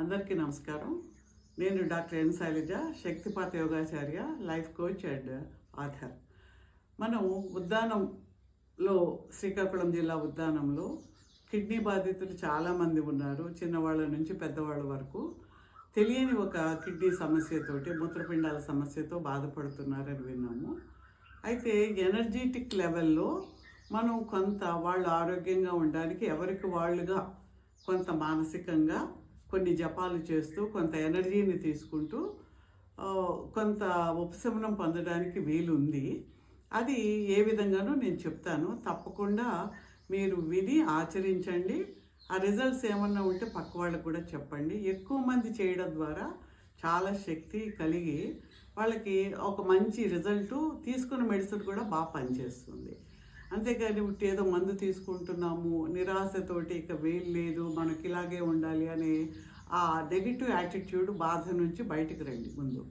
అందరికీ నమస్కారం. నేను డాక్టర్ ఎన్ శైలజ, శక్తిపాత యోగాచార్య, లైఫ్ కోచ్ అండ్ ఆథర్. మనం ఉద్దానంలో, శ్రీకాకుళం జిల్లా ఉద్దానంలో కిడ్నీ బాధితులు చాలామంది ఉన్నారు. చిన్నవాళ్ళ నుంచి పెద్దవాళ్ళ వరకు తెలియని ఒక కిడ్నీ సమస్యతోటి, మూత్రపిండాల సమస్యతో బాధపడుతున్నారని విన్నాము. అయితే ఎనర్జెటిక్ లెవెల్లో మనం కొంత వాళ్ళు ఆరోగ్యంగా ఉండడానికి ఎవరికి వాళ్ళుగా కొంత మానసికంగా కొన్ని జపాలు చేస్తూ కొంత ఎనర్జీని తీసుకుంటూ కొంత ఉపశమనం పొందడానికి వీలుంది. అది ఏ విధంగానో నేను చెప్తాను. తప్పకుండా మీరు విని ఆచరించండి. ఆ రిజల్ట్స్ ఏమన్నా ఉంటే పక్క వాళ్ళకు కూడా చెప్పండి. ఎక్కువ మంది చేయడం ద్వారా చాలా శక్తి కలిగి వాళ్ళకి ఒక మంచి రిజల్ట్, తీసుకున్న మెడిసిన్ కూడా బాగా పనిచేస్తుంది. అంతేకాని ఏదో మందు తీసుకుంటున్నాము, నిరాశతోటి ఇక వేలు లేదు, మనకి ఇలాగే ఉండాలి అనే ఆ నెగిటివ్ యాటిట్యూడ్, బాధ నుంచి బయటకు రండి ముందు.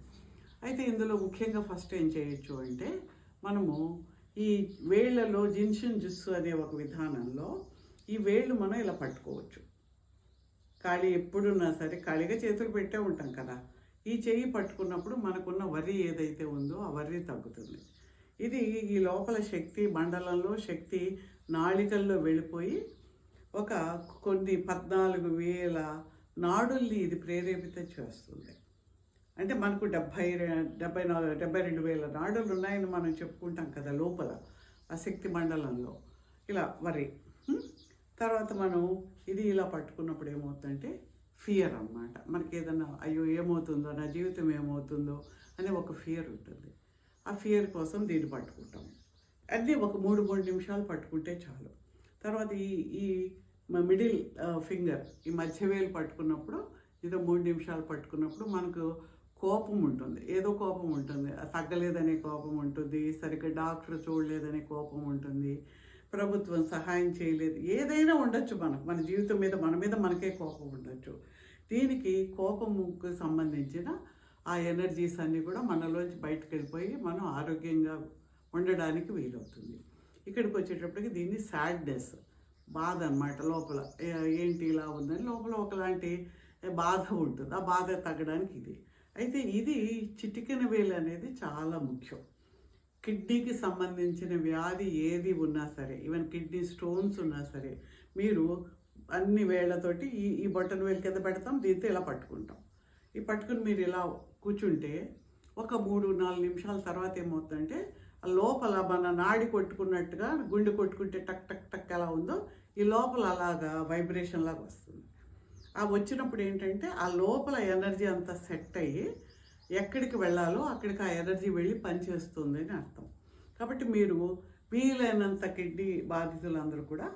అయితే ఇందులో ముఖ్యంగా ఫస్ట్ ఏం చేయొచ్చు అంటే, మనము ఈ వేళ్లలో జిన్షిన్ జుస్సు అనే ఒక విధానంలో ఈ వేళ్ళు మనం ఇలా పట్టుకోవచ్చు. ఖాళీ ఎప్పుడున్నా సరే ఖాళీగా చేతులు పెట్టే ఉంటాం కదా, ఈ చెయ్యి పట్టుకున్నప్పుడు మనకున్న వర్రీ ఏదైతే ఉందో ఆ వర్రీ తగ్గుతుంది. ఇది ఈ లోపల శక్తి మండలంలో, శక్తి నాళికల్లో వెళ్ళిపోయి ఒక కొన్ని 14,000 నాడుల్ని ఇది ప్రేరేపితం చేస్తుంది. అంటే మనకు 72,000 నాడులు ఉన్నాయని మనం చెప్పుకుంటాం కదా లోపల ఆ శక్తి మండలంలో. ఇలా వరి తర్వాత మనం ఇది ఇలా పట్టుకున్నప్పుడు ఏమవుతుందంటే ఫియర్ అన్నమాట. మనకి ఏదన్నా అయ్యో ఏమవుతుందో, నా జీవితం ఏమవుతుందో అనే ఒక ఫియర్ ఉంటుంది. ఆ ఫియర్ కోసం దీన్ని పట్టుకుంటాం. అన్నీ ఒక 3 నిమిషాలు పట్టుకుంటే చాలు. తర్వాత ఈ మిడిల్ ఫింగర్, ఈ మధ్యవేలు పట్టుకున్నప్పుడు, ఏదో 3 నిమిషాలు పట్టుకున్నప్పుడు మనకు కోపం ఉంటుంది, ఏదో కోపం ఉంటుంది. తగ్గలేదనే కోపం ఉంటుంది, సరిగ్గా డాక్టర్ చూడలేదనే కోపం ఉంటుంది, ప్రభుత్వం సహాయం చేయలేదు, ఏదైనా ఉండొచ్చు. మన జీవితం మీద మనకే కోపం ఉండొచ్చు. దీనికి కోపముకు సంబంధించిన ఆ ఎనర్జీస్ అన్నీ కూడా మనలోంచి బయటకు వెళ్ళిపోయి మనం ఆరోగ్యంగా ఉండడానికి వీలవుతుంది. ఇక్కడికి వచ్చేటప్పటికి దీన్ని సాడ్నెస్, బాధ అన్నమాట. లోపల ఏంటి ఇలా ఉందని లోపల ఒకలాంటి బాధ ఉంటుంది. ఆ బాధ తగ్గడానికి ఇది. అయితే ఇది చిటికెన వేలు అనేది చాలా ముఖ్యం. కిడ్నీకి సంబంధించిన వ్యాధి ఏది ఉన్నా సరే, ఈవెన్ కిడ్నీ స్టోన్స్ ఉన్నా సరే, మీరు అన్ని వేళ్లతోటి ఈ బొట్టన వేలు కింద పెడతాం, దీంతో ఇలా పట్టుకుంటాం. ఈ పట్టుకుని మీరు ఇలా కూర్చుంటే ఒక 3-4 నిమిషాల తర్వాత ఏమవుతుందంటే, లోపల మన నాడి కొట్టుకున్నట్టుగా, గుండె కొట్టుకుంటే టక్ టక్ టక్ ఎలా ఉందో ఈ లోపల అలాగా వైబ్రేషన్ లాగా వస్తుంది. ఆ వచ్చినప్పుడు ఏంటంటే ఆ లోపల ఎనర్జీ అంతా సెట్ అయ్యి ఎక్కడికి వెళ్ళాలో అక్కడికి ఆ ఎనర్జీ వెళ్ళి పనిచేస్తుంది అని అర్థం. కాబట్టి మీరు వీలైనంత కిడ్నీ బాధితులందరూ కూడా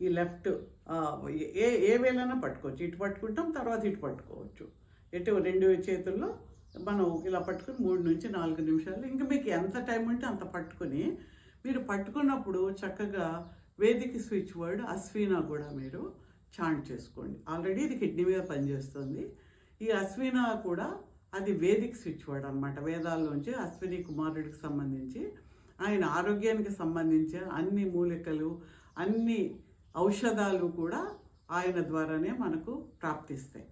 ఈ లెఫ్ట్ ఏ వేలైనా పట్టుకోవచ్చు. ఇటు పట్టుకుంటాం, తర్వాత ఇటు పట్టుకోవచ్చు. ఎటు 2 చేతుల్లో మనం ఇలా పట్టుకుని 3-4 నిమిషాలు, ఇంకా మీకు ఎంత టైం ఉంటే అంత పట్టుకొని, మీరు పట్టుకున్నప్పుడు చక్కగా వేదిక స్విచ్ వర్డ్ అశ్వినా కూడా మీరు చాంట్ చేసుకోండి. ఆల్రెడీ ఇది కిడ్నీ మీద పనిచేస్తుంది. ఈ అశ్వినా కూడా అది వేదిక్ స్విచ్ వర్డ్ అనమాట. వేదాల్లోంచి అశ్విని కుమారుడికి సంబంధించి, ఆయన ఆరోగ్యానికి సంబంధించిన అన్ని మూలికలు, అన్ని ఔషధాలు కూడా ఆయన ద్వారానే మనకు ప్రాప్తిస్తాయి.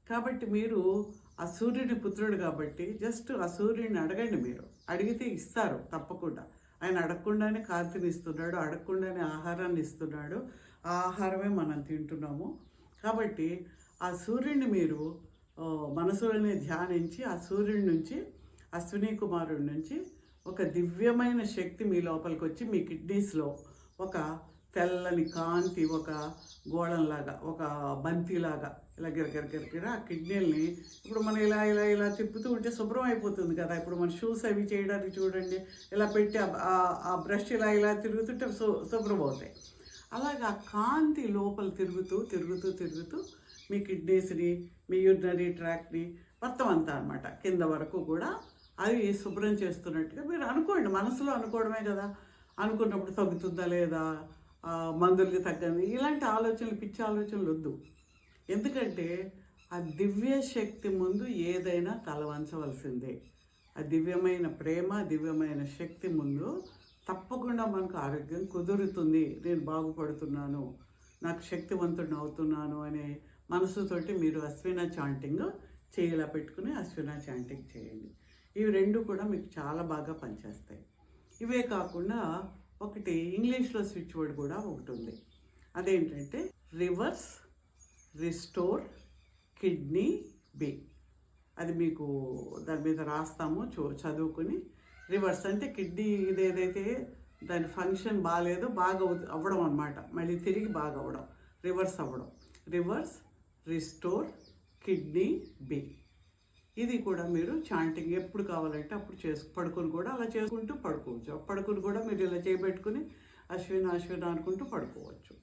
కాబట్టి మీరు ఆ సూర్యుడి పుత్రుడు కాబట్టి జస్ట్ ఆ సూర్యుడిని అడగండి. మీరు అడిగితే ఇస్తారు తప్పకుండా. ఆయన అడగకుండానే కాంతిని ఇస్తున్నాడు, అడగకుండానే ఆహారాన్ని ఇస్తున్నాడు. ఆ ఆహారమే మనం తింటున్నాము. కాబట్టి ఆ సూర్యుడిని మీరు మనసులోనే ధ్యానించి, ఆ సూర్యుడి నుంచి, అశ్విని కుమారుడి నుంచి ఒక దివ్యమైన శక్తి మీ లోపలికి వచ్చి మీ కిడ్నీస్లో ఒక తెల్లని కాంతి, ఒక గోళంలాగా, ఒక బంతిలాగా ఇలా గిరగిర ఆ కిడ్నీల్ని ఇప్పుడు మనం ఇలా ఇలా ఇలా తిప్పుతూ ఉంటే శుభ్రం అయిపోతుంది కదా. ఇప్పుడు మన షూస్ అవి చేయడానికి చూడండి, ఇలా పెట్టి ఆ బ్రష్ ఇలా ఇలా తిరుగుతుంటే శుభ్రం అవుతాయి. అలాగే ఆ కాంతి లోపల తిరుగుతూ మీ కిడ్నీస్ని, మీ యూరినరీ ట్రాక్ని మొత్తం అంతా అనమాట కింద వరకు కూడా అది శుభ్రం చేస్తున్నట్టుగా మీరు అనుకోండి. మనసులో అనుకోవడమే కదా. అనుకున్నప్పుడు తగ్గుతుందా లేదా, మందులకి తగ్గండి, ఇలాంటి ఆలోచనలు, పిచ్చి ఆలోచనలు వద్దు. ఎందుకంటే ఆ దివ్య శక్తి ముందు ఏదైనా తలవంచవలసిందే. ఆ దివ్యమైన ప్రేమ, దివ్యమైన శక్తి ముందు తప్పకుండా మనకు ఆరోగ్యం కుదురుతుంది. నేను బాగుపడుతున్నాను, నాకు శక్తివంతుడిని అవుతున్నాను అనే మనసుతోటి మీరు అశ్విన చాంటింగ్ చేయిలా పెట్టుకుని అశ్విన చాంటింగ్ చేయండి. ఇవి రెండు కూడా మీకు చాలా బాగా పనిచేస్తాయి. ఇవే కాకుండా ఒకటి ఇంగ్లీష్లో స్విచ్ వర్డ్ కూడా ఒకటి ఉంది. అదేంటంటే రివర్స్ రిస్టోర్ కిడ్నీ బి. అది మీకు దాని మీద రాస్తాము చదువుకుని. రివర్స్ అంటే కిడ్నీ ఇదేదైతే దాని ఫంక్షన్ బాగాలేదో బాగా అవ్వడం అనమాట, మళ్ళీ తిరిగి బాగా అవ్వడం, రివర్స్ అవ్వడం. రివర్స్ రిస్టోర్ కిడ్నీ బి. ఇది కూడా మీరు చాంటింగ్ ఎప్పుడు కావాలంటే అప్పుడు పడుకొని కూడా అలా చేసుకుంటూ పడుకోవచ్చు. పడుకుని కూడా మీరు ఇలా చేయబెట్టుకుని అశ్విన అశ్విన అనుకుంటూ పడుకోవచ్చు.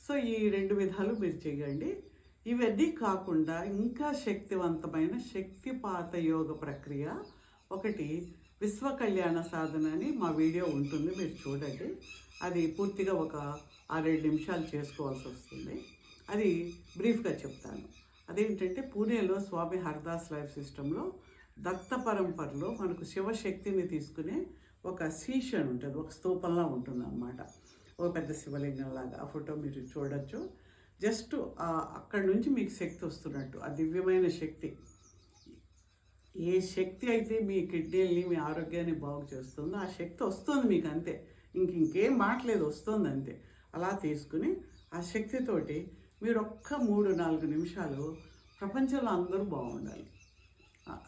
సో ఈ 2 విధాలు మీరు చేయండి. ఇవన్నీ కాకుండా ఇంకా శక్తివంతమైన శక్తిపాత యోగ ప్రక్రియ ఒకటి విశ్వ కళ్యాణ సాధన అని మా వీడియో ఉంటుంది, మీరు చూడండి. అది పూర్తిగా ఒక 6-7 నిమిషాలు చేసుకోవాల్సి వస్తుంది. అది బ్రీఫ్గా చెప్తాను. అదేంటంటే పూణేలో స్వామి హరదాస్ లైఫ్ సిస్టంలో దత్త పరంపరలో మనకు శివశక్తిని తీసుకునే ఒక శీషం ఉంటుంది, ఒక స్తూపంలా ఉంటుంది అన్నమాట, ఒక పెద్ద శివలింగంలాగా. ఆ ఫోటో మీరు చూడొచ్చు. జస్ట్ అక్కడి నుంచి మీకు శక్తి వస్తున్నట్టు, ఆ దివ్యమైన శక్తి. ఏ శక్తి అయితే మీ కిడ్నీల్ని మీ ఆరోగ్యాన్ని బాగు చేస్తుందో ఆ శక్తి వస్తుంది మీకు, అంతే. ఇంకేం మాట్లేదు, వస్తుంది అంతే. అలా తీసుకుని ఆ శక్తితోటి మీరు ఒక్క 3-4 నిమిషాలు ప్రపంచంలో అందరూ బాగుండాలి.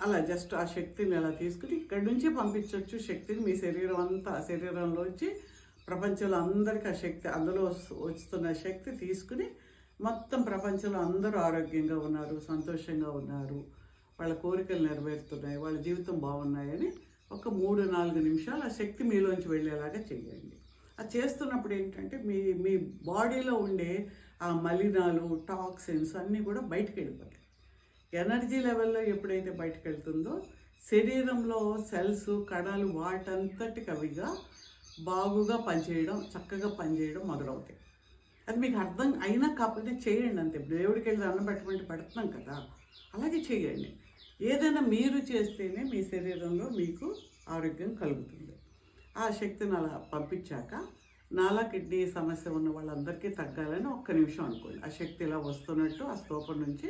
అలా జస్ట్ ఆ శక్తిని అలా తీసుకుని ఇక్కడి నుంచి పంపించవచ్చు శక్తిని మీ శరీరం అంతా, శరీరంలో వచ్చి ప్రపంచంలో అందరికీ ఆ శక్తి, అందులో వస్తున్న శక్తి తీసుకుని మొత్తం ప్రపంచంలో అందరూ ఆరోగ్యంగా ఉన్నారు, సంతోషంగా ఉన్నారు, వాళ్ళ కోరికలు నెరవేరుతున్నాయి, వాళ్ళ జీవితం బాగున్నాయని ఒక 3-4 నిమిషాలు ఆ శక్తి మీలోంచి వెళ్ళేలాగా చేయండి. అది చేస్తున్నప్పుడు ఏంటంటే మీ బాడీలో ఉండే ఆ మలినాలు, టాక్సిన్స్ అన్నీ కూడా బయటకు వెళ్ళిపోతాయి. ఎనర్జీ లెవెల్లో ఎప్పుడైతే బయటకు వెళ్తుందో శరీరంలో సెల్స్, కణాలు వాటంతటికి అవిగా బాగుగా పనిచేయడం, చక్కగా పనిచేయడం మొదలవుతాయి. అది మీకు అర్థం అయినా కాకపోతే చేయండి అంతే. దేవుడికి వెళ్ళి అన్నం పెట్టమంటే పెడుతున్నాం కదా, అలాగే చేయండి. ఏదైనా మీరు చేస్తేనే మీ శరీరంలో మీకు ఆరోగ్యం కలుగుతుంది. ఆ శక్తిని అలా పంపించాక నాలా కిడ్నీ సమస్య ఉన్న వాళ్ళందరికీ తగ్గాలని 1 నిమిషం అనుకోండి. ఆ శక్తి ఇలా వస్తున్నట్టు ఆ స్తూపం నుంచి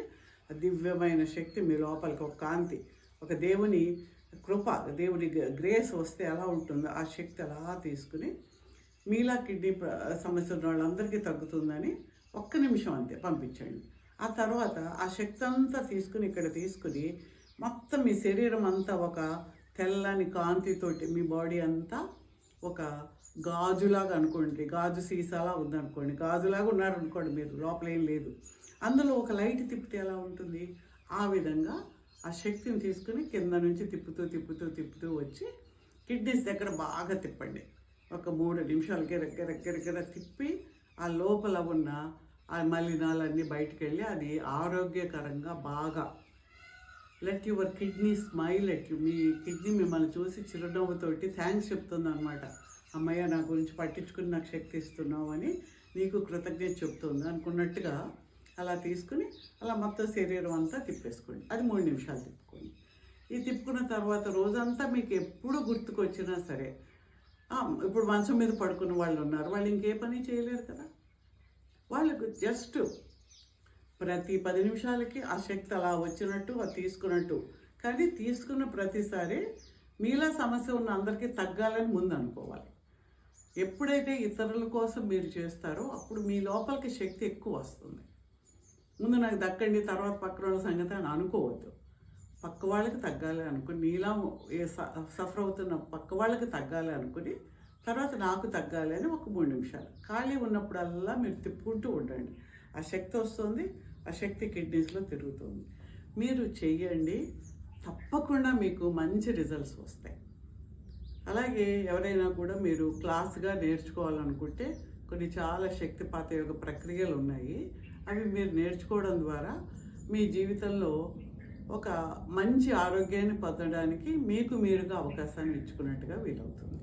దివ్యమైన శక్తి మీ లోపలికి, ఒక కాంతి, ఒక దేవుని కృప, దేవుని గ్రేస్ వస్తే ఎలా ఉంటుందో ఆ శక్తి అలా తీసుకుని మీలా కిడ్నీ సమస్య ఉన్న వాళ్ళందరికీ తగ్గుతుందని 1 నిమిషం అంతే పంపించండి. ఆ తర్వాత ఆ శక్తి అంతా తీసుకుని ఇక్కడ తీసుకుని మొత్తం మీ శరీరం అంతా ఒక తెల్లని కాంతితోటి మీ బాడీ అంతా ఒక గాజులాగా అనుకోండి, గాజు సీసాలా ఉందనుకోండి, గాజులాగా ఉన్నారనుకోండి మీరు, లోపల ఏం లేదు. అందులో ఒక లైట్ తిప్పితే ఎలా ఉంటుంది, ఆ విధంగా ఆ శక్తిని తీసుకుని కింద నుంచి తిప్పుతూ తిప్పుతూ తిప్పుతూ వచ్చి కిడ్నీస్ దగ్గర బాగా తిప్పండి. ఒక 3 నిమిషాలు గిరగిర తిప్పి ఆ లోపల ఉన్న ఆ మలినాలన్నీ బయటకు వెళ్ళి అది ఆరోగ్యకరంగా బాగా let your kidney smile at you. Me kidney మిమ్మల్ని చూసి చిరునవ్వుతోటి థ్యాంక్స్ చెప్తుంది అనమాట. అమ్మయ్య, నా గురించి పట్టించుకుని నాకు శక్తి ఇస్తున్నావు అని నీకు కృతజ్ఞత చెప్తుంది అనుకున్నట్టుగా అలా తీసుకుని అలా మొత్తం శరీరం అంతా తిప్పేసుకోండి. అది 3 నిమిషాలు తిప్పుకోండి. ఇది తిప్పుకున్న తర్వాత రోజంతా మీకు ఎప్పుడు గుర్తుకొచ్చినా సరే, ఇప్పుడు మంచం మీద పడుకున్న వాళ్ళు ఉన్నారు, వాళ్ళు ఇంకే పని చేయలేరు కదా, వాళ్ళకు జస్ట్ ప్రతి 10 నిమిషాలకి ఆ శక్తి అలా వచ్చినట్టు, అది తీసుకున్నట్టు. కానీ తీసుకున్న ప్రతిసారి మీలా సమస్య ఉన్న అందరికీ తగ్గాలని ముందు అనుకోవాలి. ఎప్పుడైతే ఇతరుల కోసం మీరు చేస్తారో అప్పుడు మీ లోపలికి శక్తి ఎక్కువ వస్తుంది. ముందు నాకు దక్కండి, తర్వాత పక్కన వాళ్ళ సంగతి అని అనుకోవద్దు. పక్క వాళ్ళకి తగ్గాలి అనుకుని, నీలా సఫర్ అవుతున్న పక్క వాళ్ళకి తగ్గాలి అనుకుని తర్వాత నాకు తగ్గాలి అని ఒక 3 నిమిషాలు ఖాళీ ఉన్నప్పుడల్లా మీరు తిప్పుకుంటూ ఉండండి. ఆ శక్తి వస్తుంది, ఆ శక్తి కిడ్నీస్లో తిరుగుతుంది. మీరు చెయ్యండి, తప్పకుండా మీకు మంచి రిజల్ట్స్ వస్తాయి. అలాగే ఎవరైనా కూడా మీరు క్లాస్గా నేర్చుకోవాలనుకుంటే కొన్ని చాలా శక్తిపాత యోగ ప్రక్రియలు ఉన్నాయి. అవి మీరు నేర్చుకోవడం ద్వారా మీ జీవితంలో ఒక మంచి ఆరోగ్యాన్ని పొందడానికి మీకు మీరుగా అవకాశాన్ని ఇచ్చుకున్నట్టుగా వీలవుతుంది.